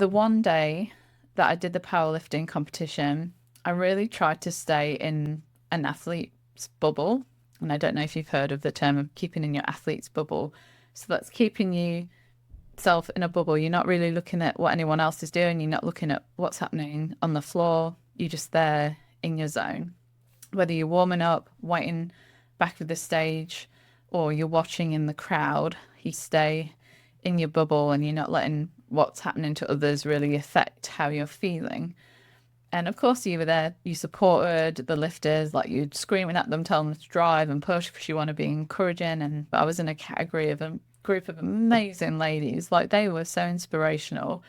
the one day that I did the powerlifting competition, I really tried to stay in an athlete's bubble. And I don't know if you've heard of the term of keeping in your athlete's bubble. So that's keeping you self in a bubble. You're not really looking at what anyone else is doing. You're not looking at what's happening on the floor. You're just there in your zone. Whether you're warming up, waiting back of the stage, or you're watching in the crowd, you stay in your bubble and you're not letting what's happening to others really affect how you're feeling. And of course, you were there, you supported the lifters, like you're screaming at them, telling them to drive and push because you want to be encouraging. And I was in a category of a group of amazing ladies, like they were so inspirational.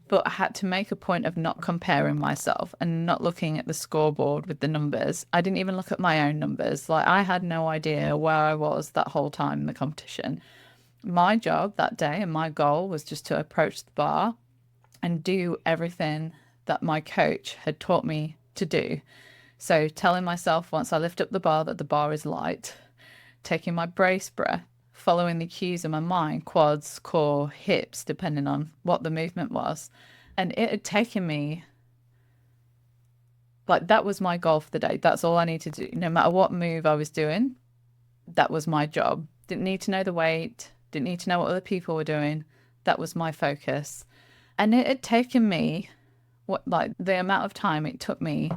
But I had to make a point of not comparing myself and not looking at the scoreboard with the numbers. I didn't even look at my own numbers. Like I had no idea where I was that whole time in the competition. My job that day and my goal was just to approach the bar and do everything that my coach had taught me to do. So telling myself once I lift up the bar that the bar is light, taking my brace breath, following the cues in my mind, quads, core, hips, depending on what the movement was. And it had taken me, like, that was my goal for the day. That's all I needed to do. No matter what move I was doing, that was my job. Didn't need to know the weight, didn't need to know what other people were doing. That was my focus. And it had taken me like the amount of time it took me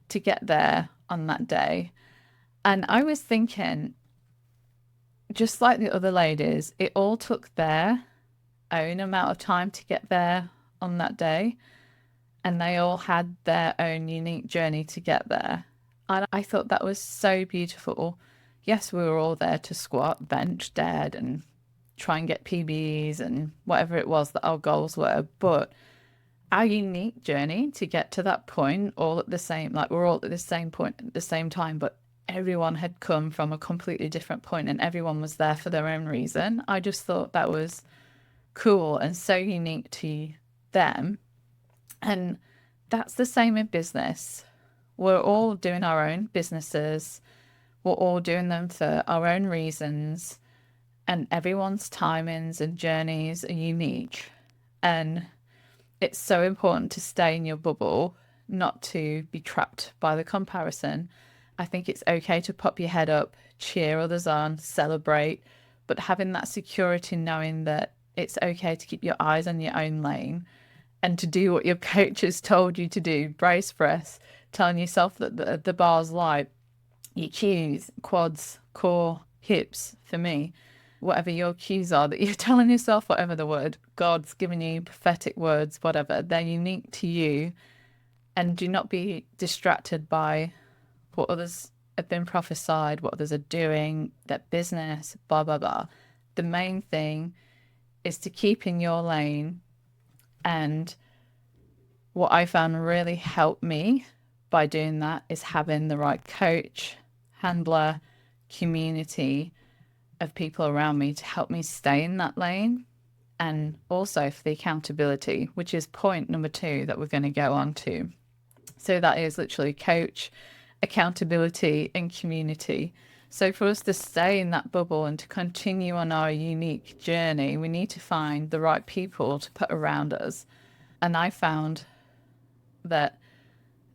to get there on that day. And I was thinking, just like the other ladies, it all took their own amount of time to get there on that day. And they all had their own unique journey to get there. And I thought that was so beautiful. Yes, we were all there to squat, bench, dead, and try and get PBs and whatever it was that our goals were. But our unique journey to get to that point, all at the same, like we're all at the same point at the same time, but everyone had come from a completely different point and everyone was there for their own reason. I just thought that was cool and so unique to them. And that's the same in business. We're all doing our own businesses. We're all doing them for our own reasons. And everyone's timings and journeys are unique. And it's so important to stay in your bubble, not to be trapped by the comparison. I think it's okay to pop your head up, cheer others on, celebrate, but having that security knowing that it's okay to keep your eyes on your own lane and to do what your coach has told you to do, brace press, telling yourself that the bar's light, your cues, quads, core, hips, for me, whatever your cues are that you're telling yourself, whatever the word, God's given you prophetic words, whatever, they're unique to you. And do not be distracted by what others have been prophesied, what others are doing, their business, blah, blah, blah. The main thing is to keep in your lane. And what I found really helped me by doing that is having the right coach, handler, community of people around me to help me stay in that lane. And also for the accountability, which is point number 2 that we're going to go on to. So that is literally coach, accountability, and community. So for us to stay in that bubble and to continue on our unique journey, we need to find the right people to put around us. And I found that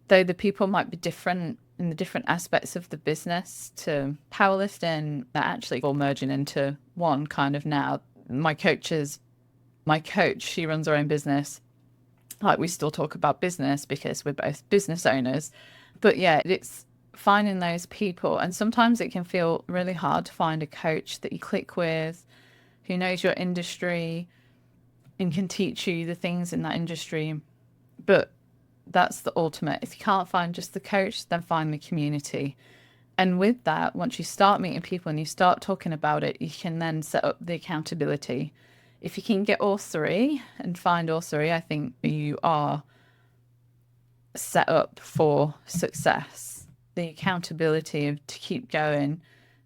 though the people might be different in the different aspects of the business to powerlifting, they're actually all merging into one kind of now. My coach, she runs her own business. Like we still talk about business because we're both business owners. But yeah, it's finding those people. And sometimes it can feel really hard to find a coach that you click with, who knows your industry and can teach you the things in that industry. But that's the ultimate. If you can't find just the coach, then find the community. And with that, once you start meeting people and you start talking about it, you can then set up the accountability. If you can get all 3 and find all 3, I think you are set up for success. The accountability of to keep going,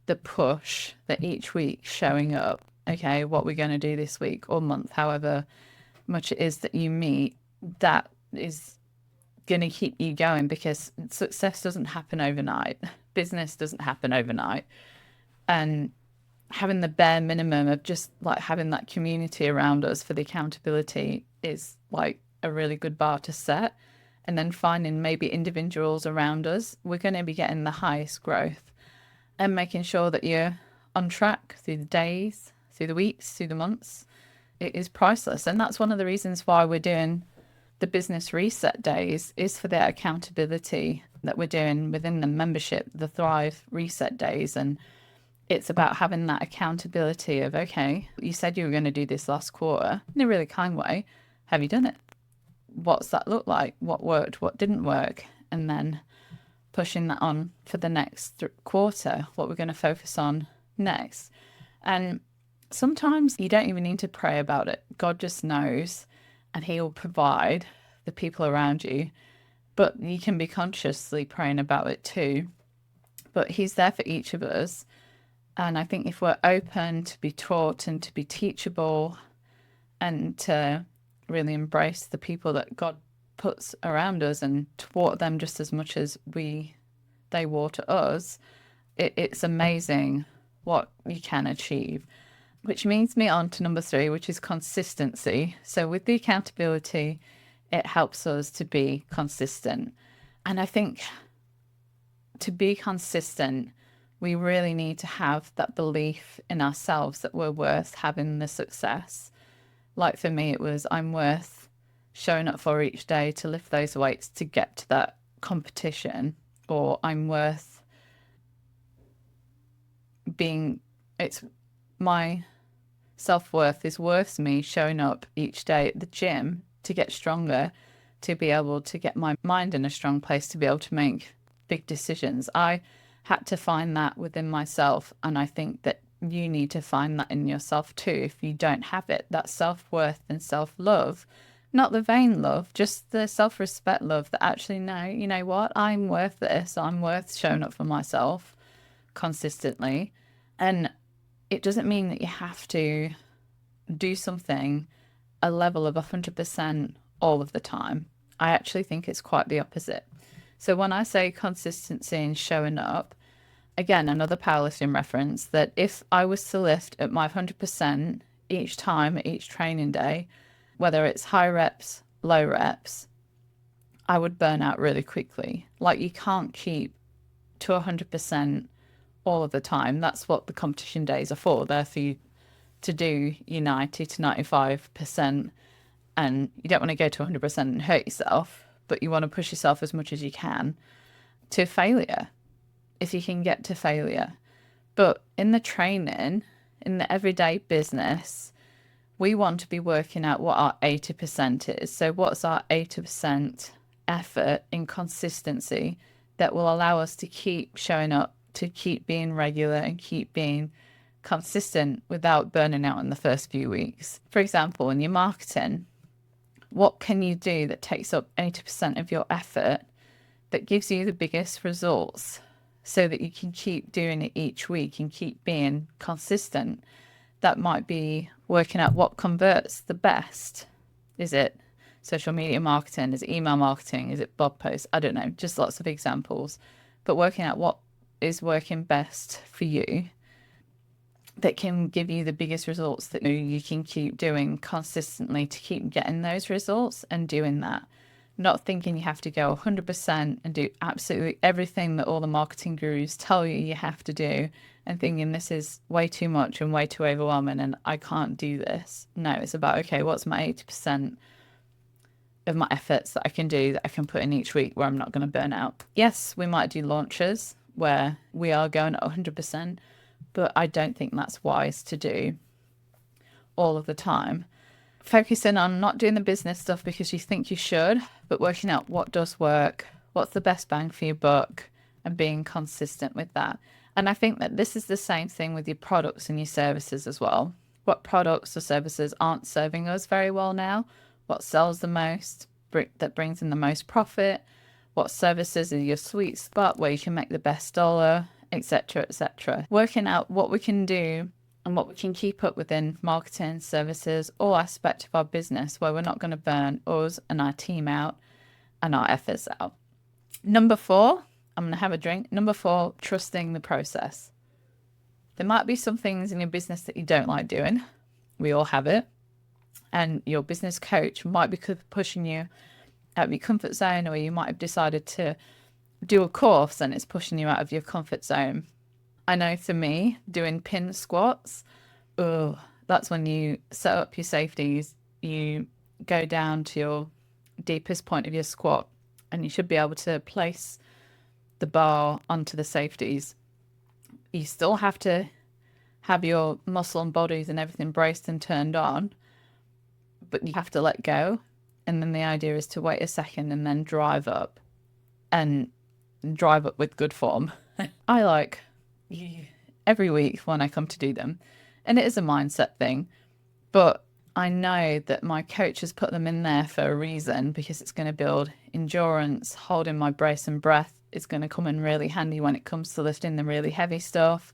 the push that each week showing up. Okay, what we're going to do this week or month, however much it is that you meet, that is going to keep you going because success doesn't happen overnight. Business doesn't happen overnight. And having the bare minimum of just like having that community around us for the accountability is like a really good bar to set. And then finding maybe individuals around us, we're going to be getting the highest growth, and making sure that you're on track through the days, through the weeks, through the months. It is priceless. And that's one of the reasons why we're doing the business reset days, is for that accountability that we're doing within the membership, the Thrive reset days. And it's about having that accountability of, okay, you said you were going to do this last quarter in a really kind way. Have you done it? What's that look like? What worked? What didn't work? And then pushing that on for the next quarter, what we're going to focus on next. And sometimes you don't even need to pray about it. God just knows, and he will provide the people around you. But you can be consciously praying about it too. But he's there for each of us. And I think if we're open to be taught and to be teachable and to really embrace the people that God puts around us and to water them just as much as they water us, it's amazing what you can achieve. Which leads me on to number 3, which is consistency. So with the accountability, it helps us to be consistent. And I think to be consistent, we really need to have that belief in ourselves that we're worth having the success. Like for me, it was, I'm worth showing up for each day to lift those weights to get to that competition, or I'm worth being, it's my self-worth is worth me showing up each day at the gym to get stronger, to be able to get my mind in a strong place, to be able to make big decisions. I had to find that within myself, and I think that you need to find that in yourself too. If you don't have it, that self-worth and self-love, not the vain love, just the self-respect love that actually, no, you know what, I'm worth this. I'm worth showing up for myself consistently. And it doesn't mean that you have to do something a level of 100% all of the time. I actually think it's quite the opposite. So when I say consistency and showing up, again, another powerlifting reference, that if I was to lift at my 100% each time, each training day, whether it's high reps, low reps, I would burn out really quickly. Like, you can't keep to 100% all of the time. That's what the competition days are for. They're for you to do your 90 to 95%. And you don't want to go to 100% and hurt yourself, but you want to push yourself as much as you can to failure, if you can get to failure. But in the training, in the everyday business, we want to be working out what our 80% is. So what's our 80% effort in consistency that will allow us to keep showing up, to keep being regular and keep being consistent without burning out in the first few weeks. For example, in your marketing, what can you do that takes up 80% of your effort that gives you the biggest results so that you can keep doing it each week and keep being consistent? That might be working out what converts the best. Is it social media marketing? Is it email marketing? Is it blog posts? I don't know, just lots of examples. But working out what is working best for you that can give you the biggest results that you can keep doing consistently to keep getting those results and doing that. Not thinking you have to go 100% and do absolutely everything that all the marketing gurus tell you you have to do, and thinking this is way too much and way too overwhelming and I can't do this. No, it's about, okay, what's my 80% of my efforts that I can do, that I can put in each week where I'm not going to burn out. Yes, we might do launches where we are going at 100%, but I don't think that's wise to do all of the time. Focusing on not doing the business stuff because you think you should, but working out what does work, what's the best bang for your buck, and being consistent with that. And I think that this is the same thing with your products and your services as well. What products or services aren't serving us very well now? What sells the most, that brings in the most profit? What services are your sweet spot where you can make the best dollar, etc., etc. Working out what we can do and what we can keep up within marketing, services, all aspects of our business where we're not going to burn us and our team out and our efforts out. Number 4, I'm going to have a drink. Number 4, trusting the process. There might be some things in your business that you don't like doing. We all have it. And your business coach might be pushing you out of your comfort zone, or you might have decided to do a course and it's pushing you out of your comfort zone. I know for me, doing pin squats, oh, that's when you set up your safeties, you go down to your deepest point of your squat, and you should be able to place the bar onto the safeties. You still have to have your muscle and bodies and everything braced and turned on, but you have to let go. And then the idea is to wait a second and then drive up, and drive up with good form. I like every week when I come to do them, and it is a mindset thing, but I know that my coach has put them in there for a reason, because it's going to build endurance. Holding my brace and breath is going to come in really handy when it comes to lifting the really heavy stuff.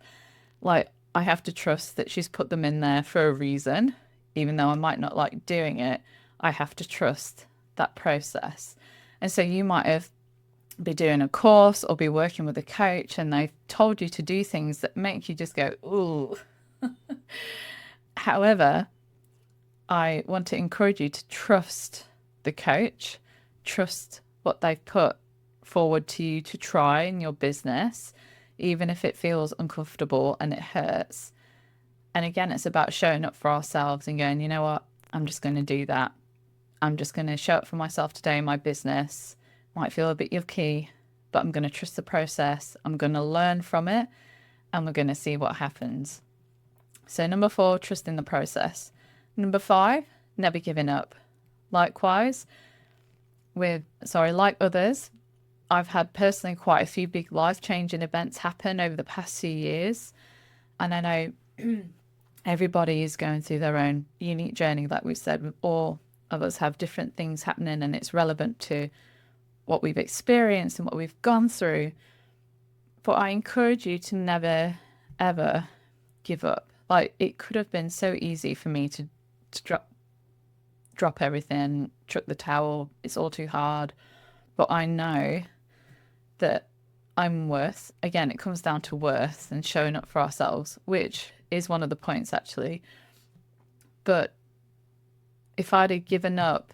Like, I have to trust that she's put them in there for a reason. Even though I might not like doing it, I have to trust that process. And so you might have be doing a course or be working with a coach, and they've told you to do things that make you just go, ooh. However, I want to encourage you to trust the coach, trust what they've put forward to you to try in your business, even if it feels uncomfortable and it hurts. And again, it's about showing up for ourselves and going, you know what, I'm just going to do that. I'm just going to show up for myself today in my business. Might feel a bit yucky, but I'm going to trust the process. I'm going to learn from it, and we're going to see what happens. So number 4, trusting the process. Number 5, never giving up. Likewise, like others, I've had personally quite a few big life-changing events happen over the past few years. And I know everybody is going through their own unique journey. Like we said, all of us have different things happening, and it's relevant to what we've experienced and what we've gone through. But I encourage you to never, ever give up. Like, it could have been so easy for me to drop everything, chuck the towel. It's all too hard. But I know that I'm worth, again, it comes down to worth and showing up for ourselves, which is one of the points actually. But if I'd have given up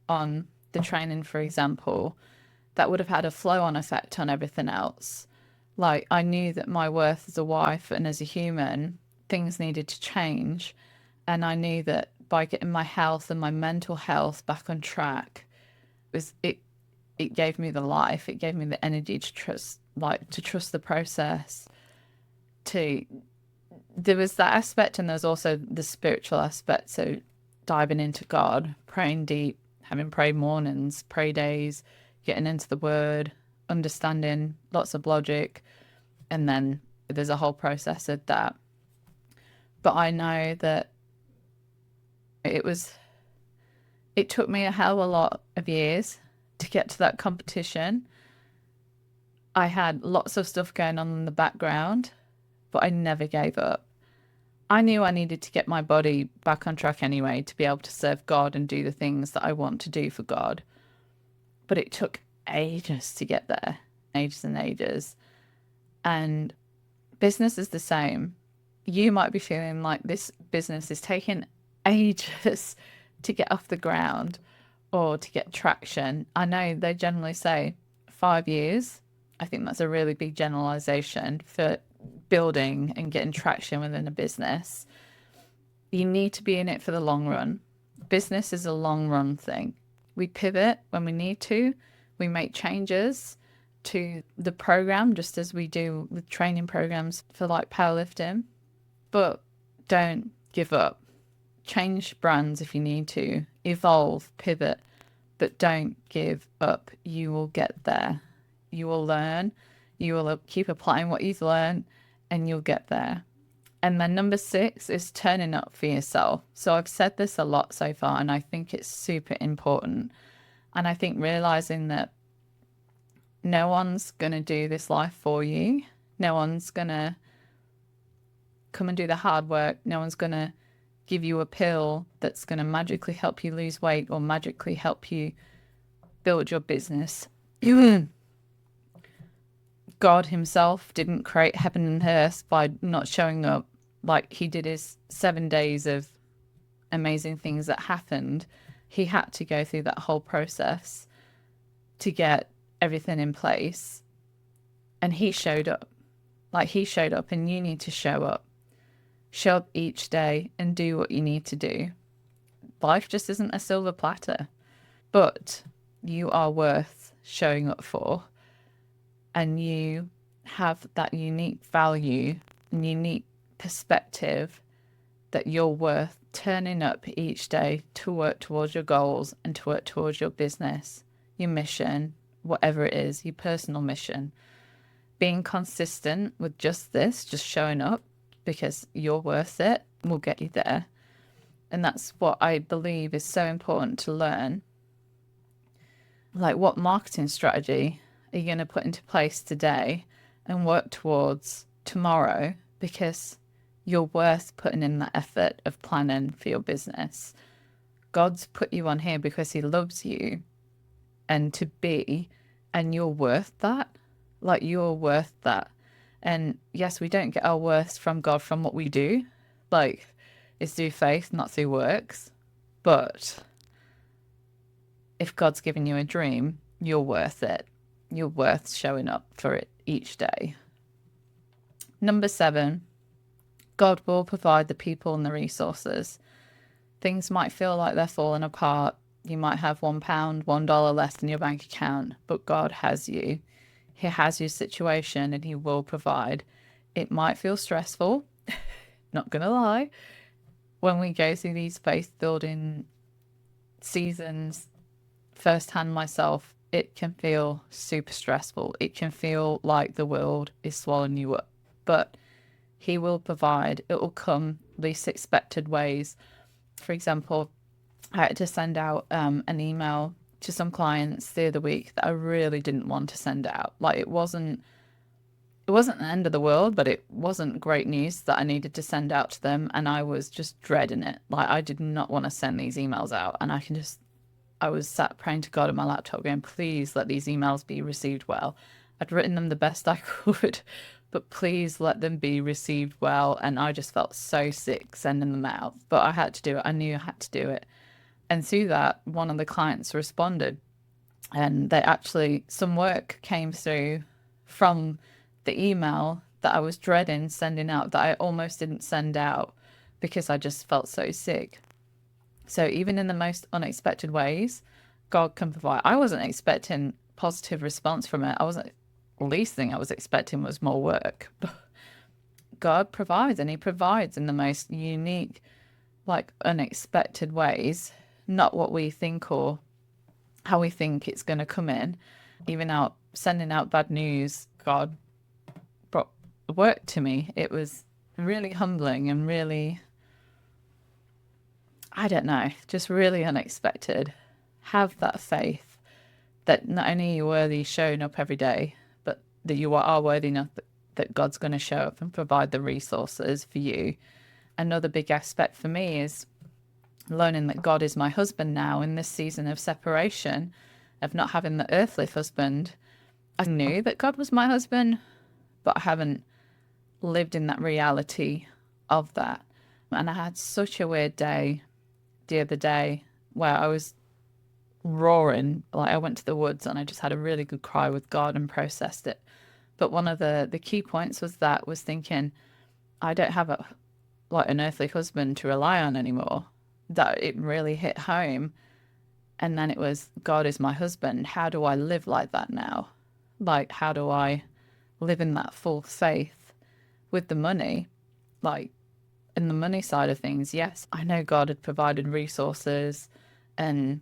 on the training, for example, that would have had a flow-on effect on everything else. Like, I knew that my worth as a wife and as a human, things needed to change. And I knew that by getting my health and my mental health back on track, it gave me the life, it gave me the energy to trust the process. There was that aspect, and there's also the spiritual aspect. So diving into God, praying deep, having prayer mornings, pray days, getting into the word, understanding lots of logic, and then there's a whole process of that. But I know that it took me a hell of a lot of years to get to that competition. I had lots of stuff going on in the background, but I never gave up. I knew I needed to get my body back on track anyway to be able to serve God and do the things that I want to do for God. But it took ages to get there, ages and ages. And business is the same. You might be feeling like this business is taking ages to get off the ground or to get traction. I know they generally say 5 years. I think that's a really big generalization for building and getting traction within a business. You need to be in it for the long run. Business is a long run thing. We pivot when we need to. We make changes to the program, just as we do with training programs for like powerlifting. But don't give up. Change brands if you need to. Evolve, pivot, but don't give up. You will get there. You will learn. You will keep applying what you've learned, and you'll get there. And then number 6 is turning up for yourself. So I've said this a lot so far, and I think it's super important. And I think realizing that no one's going to do this life for you. No one's going to come and do the hard work. No one's going to give you a pill that's going to magically help you lose weight or magically help you build your business. God himself didn't create heaven and earth by not showing up. Like, he did his 7 days of amazing things that happened, he had to go through that whole process to get everything in place. And he showed up. Like, he showed up, and you need to show up. Show up each day and do what you need to do. Life just isn't a silver platter, but you are worth showing up for. And you have that unique value and unique perspective that you're worth turning up each day to work towards your goals and to work towards your business, your mission, whatever it is, your personal mission. Being consistent with just this, just showing up because you're worth it, will get you there. And that's what I believe is so important to learn. Like, what marketing strategy are you going to put into place today and work towards tomorrow? Because you're worth putting in that effort of planning for your business. God's put you on here because he loves you and to be, and you're worth that. Like, you're worth that. And yes, we don't get our worth from God from what we do. Like, it's through faith, not through works. But if God's given you a dream, you're worth it. You're worth showing up for it each day. Number 7, God will provide the people and the resources. Things might feel like they're falling apart. You might have £1, $1 less in your bank account, but God has you. He has your situation and he will provide. It might feel stressful, not going to lie. When we go through these faith building seasons, firsthand myself, it can feel super stressful. It can feel like the world is swallowing you up, but he will provide. It will come least expected ways. For example, I had to send out an email to some clients the other week that I really didn't want to send out. Like, it wasn't the end of the world, but it wasn't great news that I needed to send out to them, and I was just dreading it. Like, I did not want to send these emails out, and I was sat praying to God on my laptop going, please let these emails be received well. I'd written them the best I could, but please let them be received well. And I just felt so sick sending them out, but I had to do it. I knew I had to do it. And through that, one of the clients responded, and they actually, some work came through from the email that I was dreading sending out, that I almost didn't send out because I just felt so sick. So even in the most unexpected ways, God can provide. I wasn't expecting positive response from it. The least thing I was expecting was more work. God provides, and he provides in the most unique, like, unexpected ways, not what we think or how we think it's going to come in. Even sending out bad news, God brought work to me. It was really humbling and really, I don't know, just really unexpected. Have that faith that not only are you worthy showing up every day, but that you are worthy enough that God's going to show up and provide the resources for you. Another big aspect for me is learning that God is my husband now in this season of separation, of not having the earthly husband. I knew that God was my husband, but I haven't lived in that reality of that. And I had such a weird day the other day where I was roaring. Like, I went to the woods and I just had a really good cry with God and processed it. But one of the key points was thinking, I don't have an earthly husband to rely on anymore. That it really hit home. And then it was, God is my husband. How do I live like that now? Like, how do I live in that full faith with the money? Like, in the money side of things, yes, I know God had provided resources and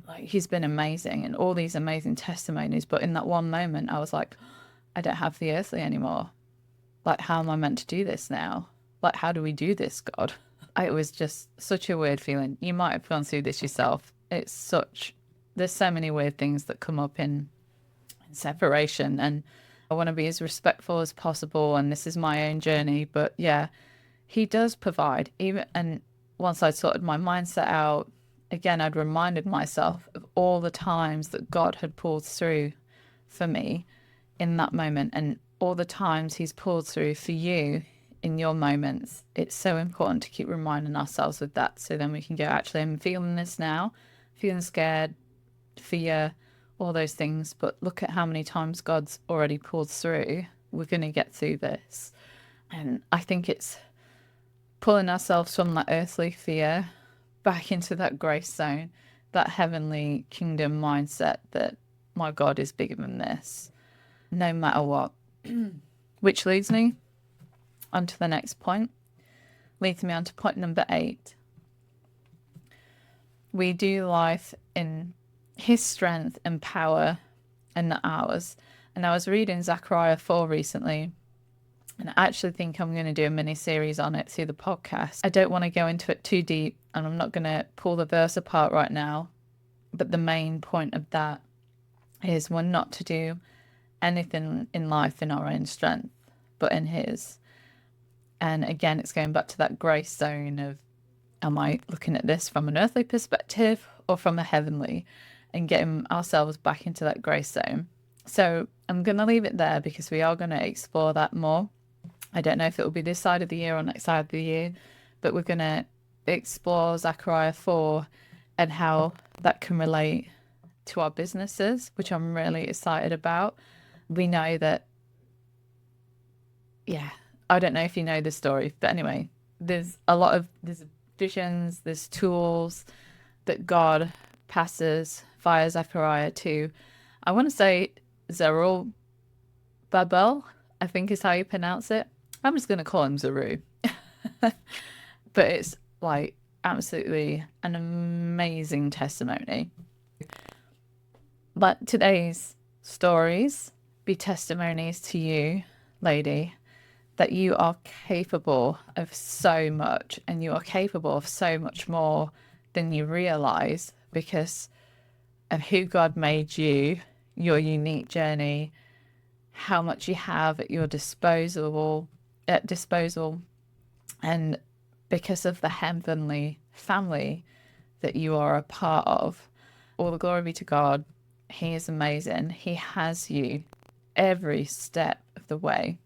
like he's been amazing and all these amazing testimonies. But in that one moment, I was like, I don't have the earthly anymore. Like, how am I meant to do this now? Like, how do we do this, God? It was just such a weird feeling. You might have gone through this yourself. There's so many weird things that come up in separation, and I want to be as respectful as possible. And this is my own journey, but yeah, he does provide. And once I sorted my mindset out, again, I'd reminded myself of all the times that God had pulled through for me in that moment, and all the times he's pulled through for you in your moments, it's so important to keep reminding ourselves with that. So then we can go, actually, I'm feeling this now, feeling scared, fear, all those things. But look at how many times God's already pulled through. We're going to get through this. And I think it's pulling ourselves from that earthly fear back into that grace zone, that heavenly kingdom mindset that my God is bigger than this, no matter what. Which leads me on to the next point, leads me on to point number 8. We do life in his strength and power and not ours. And I was reading Zechariah 4 recently, and I actually think I'm going to do a mini series on it through the podcast. I don't want to go into it too deep, and I'm not going to pull the verse apart right now. But the main point of that is we're not to do anything in life in our own strength, but in his. And again, it's going back to that grace zone of, am I looking at this from an earthly perspective or from a heavenly, and getting ourselves back into that grace zone. So I'm going to leave it there because we are going to explore that more. I don't know if it will be this side of the year or next side of the year, but we're going to explore Zechariah 4 and how that can relate to our businesses, which I'm really excited about. We know that, I don't know if you know the story, but anyway, there's visions, there's tools that God passes via Zechariah to, I want to say Zerubbabel, I think is how you pronounce it. I'm just going to call him Zeru. But it's like absolutely an amazing testimony. Let today's stories be testimonies to you, lady, that you are capable of so much, and you are capable of so much more than you realize because of who God made you, your unique journey, how much you have at your disposal, and because of the heavenly family that you are a part of. All the glory be to God. He is amazing. He has you every step of the way.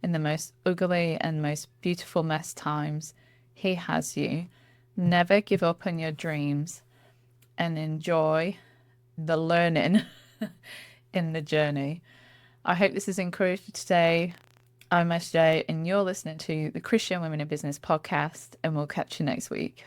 In the most ugly and most beautiful mess times, he has you. Never give up on your dreams and enjoy the learning in the journey. I hope this has encouraged you today. I'm SJ, and you're listening to the Christian Women in Business podcast, and we'll catch you next week.